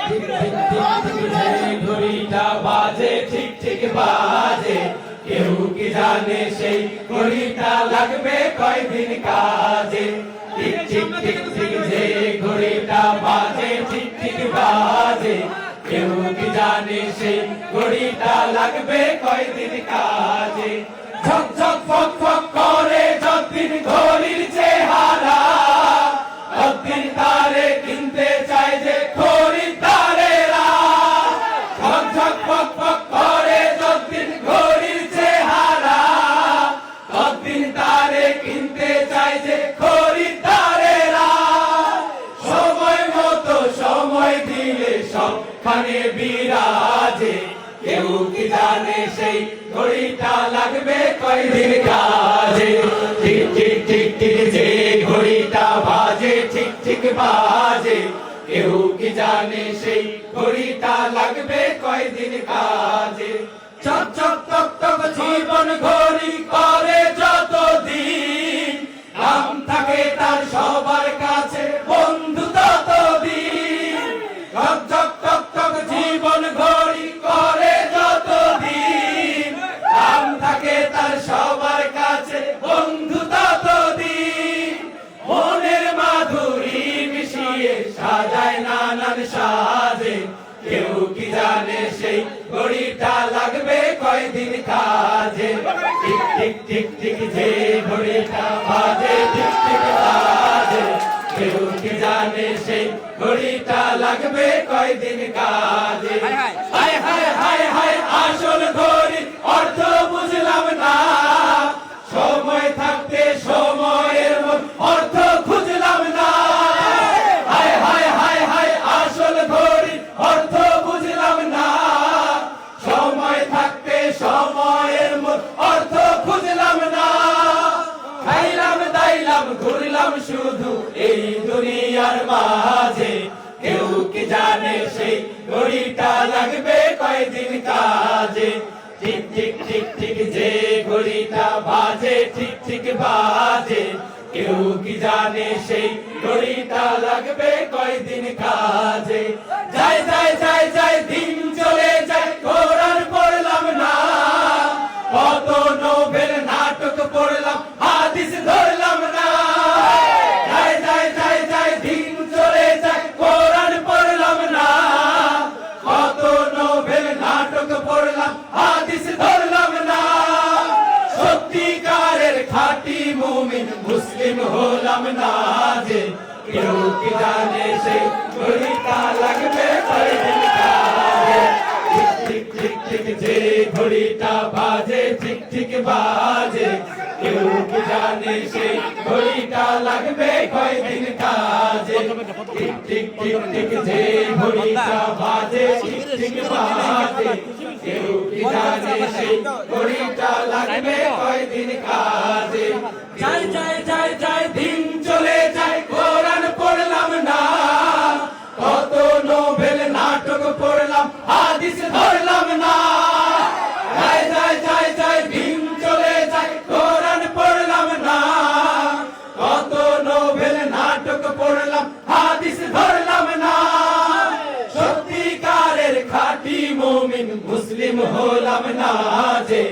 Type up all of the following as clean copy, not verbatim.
Tick tick tick tick যে ঘড়িটা বাজে ঠিক ঠিক বাজে, কেউ কি জানে সেই ঘড়িটা লাগবে কয়দিন কাজে। টিক টিক টিক টিক যে ঘড়িটা বাজে ঠিক ঠিক বাজে, কেউ কি জানে সেই ঘড়িটা লাগবে কয়দিন কাজে। ঝক ঝক ফক ফক করে যতদিন ঘড়ির চেহারা, ততদিন তারে কিনতে চায় যে খরিদ্দারেরা। ঝক ঝক ফক ফক করে যতদিন ঘড়ির চেহারা, ততদিন তারে কিনতে চায় যে খরিদ্দারেরা। সময় মতো সময় দিলে সবখানে বিরাজে, কেউ কি জানে সেই ঘড়িটা লাগবে কয়দিন কাজে। ঠিক ঠিক ঠিক ঠিক যে ঘড়িটা বাজে ঠিক ঠিক বাজে, কেউ কি জানে সেই ঘড়িটা লাগবে কয়দিন কাজে। চক চক টক টক জীবন ঘড়ি করে যতদিন, নাম থাকে তার সবার কাছে বন্ধু ততদিন। চক চক টক টক জীবন ঘড়ি করে যতদিন, নাম থাকে তার সবার কাছে বন্ধু ততদিন। মনের মাধুরী মিশিয়ে সাজায় নানান সাজে, কেউ কি জানে সেই ঘড়িটা লাগবে কয়দিন কাজে। টিক টিক টিক টিক যে ঘড়িটা বাজে ঠিক ঠিক বাজে, কেউ কি জানে সেই ঘড়িটা লাগবে কয়দিন কাজে। হায় হায় হায় হায় আসল ঘড়ির অর্থ বুঝলাম না, সময় থাকতে সময়ের অর্থ খুঁজলাম না। হায় হায় হায় হায় আসল ঘড়ির অর্থ বুঝলাম না, সময় থাকতে সময়ের অর্থ খুঁজলাম না। খাইলাম দাইলাম ঘুরলাম শুধু এই দুনিয়ার মাঝে, কেউ কি জানে সেই ঘড়িটা লাগবে কয়দিন কাজে। ঠিক ঠিক ঠিক ঠিক যে ঘড়িটা বাজে ঠিক ঠিক বাজে, কেউ কি জানে সেই ঘড়িটা লাগবে কয়দিন কাজে। যাই যাই যাই যাই দিন চলে যায় কোরআন পড়লাম না, কত নোবেল নাটক পড়লাম হাদিস ধরলাম না। যাই যাই যাই যাই দিন চলে যায় কোরআন পড়লাম না, কত নোবেল নাটক পড়লাম হাদিস ধরলাম না। সত্যিকারের খাঁটি মুমিন মুসলিম হলাম না যে, কেউ কি জানে সেই ঘড়িটা লাগবে কয়দিন কাজে। ঠিক ঠিক ঠিক ঠিক যে ঘড়িটা বাজে ঠিক ঠিক বাজে, কেউ কি জানে সেই ঘড়িটা লাগবে কয়দিন কাজে। ঠিক ঠিক ঠিক ঠিক যে ঘড়িটা বাজে ঠিক ঠিক বাজে, কেউ কি জানে সেই ঘড়িটা লাগবে কয়দিন কাজে। যাই যাই যাই যাই দিন চলে যায় কোরআন পড়লাম না, কত নোবেল নাটক পড়লাম হাদিস ধরলাম না। যাই যাই যাই যাই দিন চলে যায় কোরআন পড়লাম না, কত নোবেল নাটক পড়লাম হাদিস ধরলাম না। সত্যিকারের খাঁটি মুমিন মুসলিম হলাম না যে,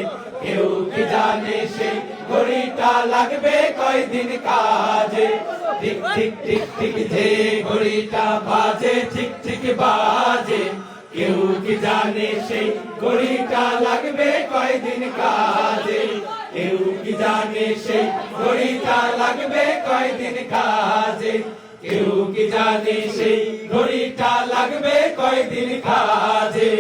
কেউ কি জানে সেই ঘড়িটা লাগবে কয়দিন কাজে। ঠিক ঠিক ঠিক ঠিক যে ঘড়িটা বাজে ঠিক ঠিক বাজে, কেউ কি জানে সেই ঘড়িটা লাগবে কয়দিন কাজে। কেউ কি জানে সেই ঘড়িটা লাগবে কয়দিন কাজে। কেউ কি জানে সেই ঘড়িটা লাগবে কয়দিন কাজে।